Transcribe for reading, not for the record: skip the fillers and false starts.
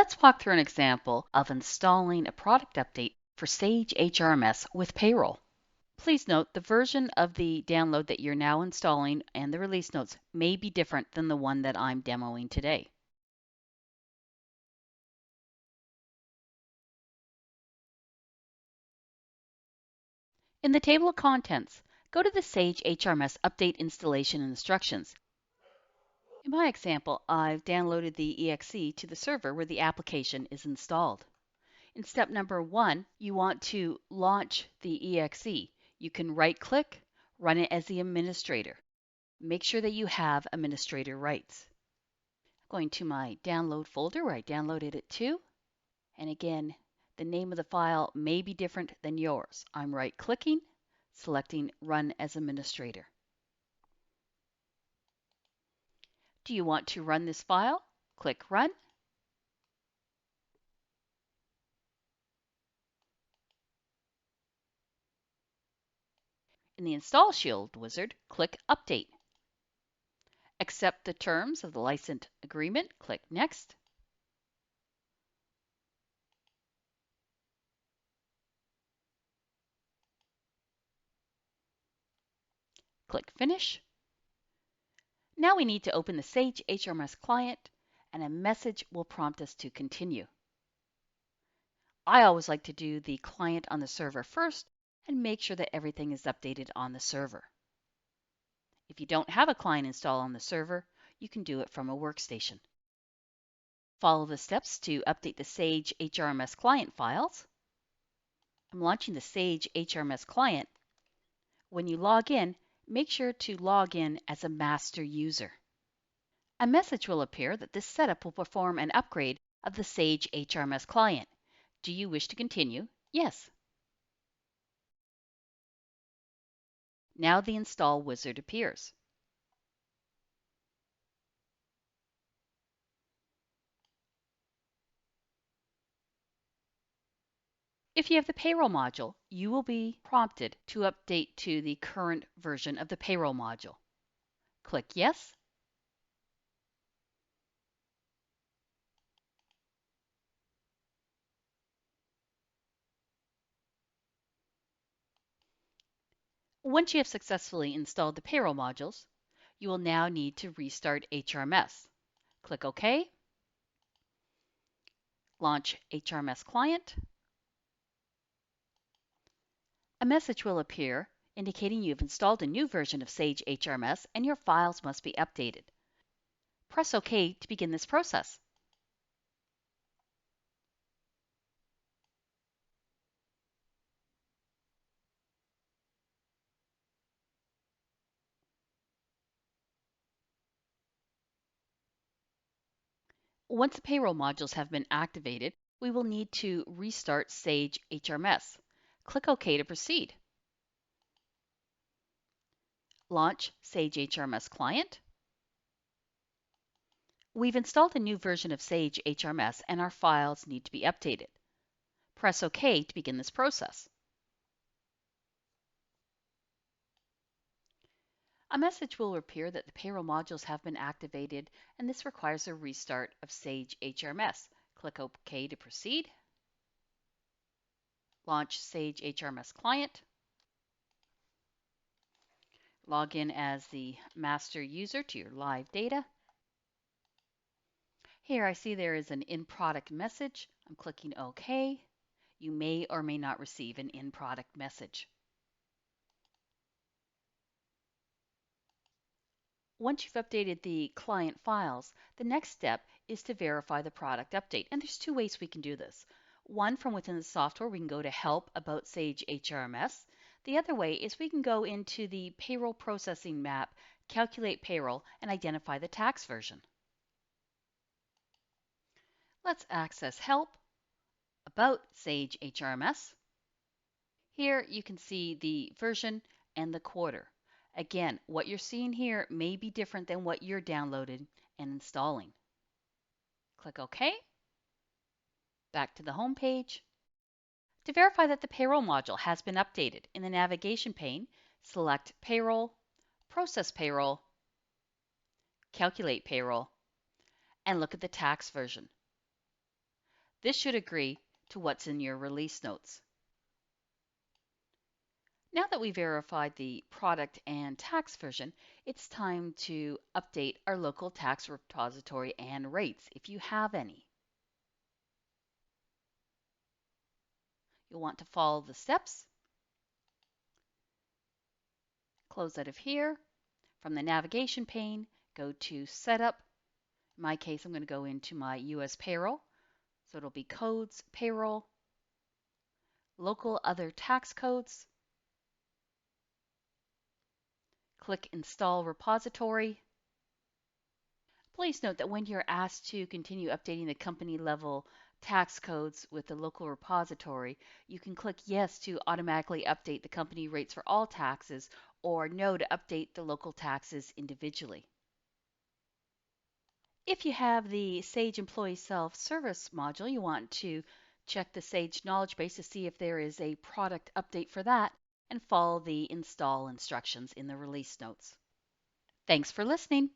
Let's walk through an example of installing a product update for Sage HRMS with payroll. Please note the version of the download that you're now installing and the release notes may be different than the one that I'm demoing today. In the table of contents, go to the Sage HRMS Update Installation Instructions. In my example, I've downloaded the exe to the server where the application is installed. In step number 1, you want to launch the exe. You can right-click, run it as the administrator. Make sure that you have administrator rights. Going to my download folder where I downloaded it to. And again, the name of the file may be different than yours. I'm right-clicking, selecting Run as Administrator. Do you want to run this file? Click Run. In the Install Shield wizard, click Update. Accept the terms of the license agreement, click Next. Click Finish. Now we need to open the Sage HRMS client and a message will prompt us to continue. I always like to do the client on the server first and make sure that everything is updated on the server. If you don't have a client installed on the server, you can do it from a workstation. Follow the steps to update the Sage HRMS client files. I'm launching the Sage HRMS client. When you log in, make sure to log in as a master user. A message will appear that this setup will perform an upgrade of the Sage HRMS client. Do you wish to continue? Yes. Now the install wizard appears. If you have the payroll module, you will be prompted to update to the current version of the payroll module. Click Yes. Once you have successfully installed the payroll modules, you will now need to restart HRMS. Click OK. Launch HRMS client. A message will appear indicating you've installed a new version of Sage HRMS and your files must be updated. Press OK to begin this process. Once the payroll modules have been activated, we will need to restart Sage HRMS. Click OK to proceed. Launch Sage HRMS client. We've installed a new version of Sage HRMS and our files need to be updated. Press OK to begin this process. A message will appear that the payroll modules have been activated and this requires a restart of Sage HRMS. Click OK to proceed. Launch Sage HRMS client. Log in as the master user to your live data. Here I see there is an in-product message. I'm clicking OK. You may or may not receive an in-product message. Once you've updated the client files, the next step is to verify the product update. And there's two ways we can do this. One, from within the software, we can go to Help About Sage HRMS. The other way is we can go into the Payroll Processing map, Calculate Payroll, and identify the tax version. Let's access Help About Sage HRMS. Here you can see the version and the quarter. Again, what you're seeing here may be different than what you're downloading and installing. Click OK. Back to the home page. To verify that the payroll module has been updated, in the navigation pane, select Payroll, Process Payroll, Calculate Payroll, and look at the tax version. This should agree to what's in your release notes. Now that we verified the product and tax version, it's time to update our local tax repository and rates if you have any. You'll want to follow the steps. Close out of here. From the navigation pane, go to Setup. In my case, I'm going to go into my US payroll. So it'll be Codes, Payroll, Local Other Tax Codes. Click Install Repository. Please note that when you're asked to continue updating the company level tax codes with the local repository, you can click Yes to automatically update the company rates for all taxes, or No to update the local taxes individually. If you have the Sage Employee Self-Service module, you want to check the Sage knowledge base to see if there is a product update for that and follow the install instructions in the release notes. Thanks for listening.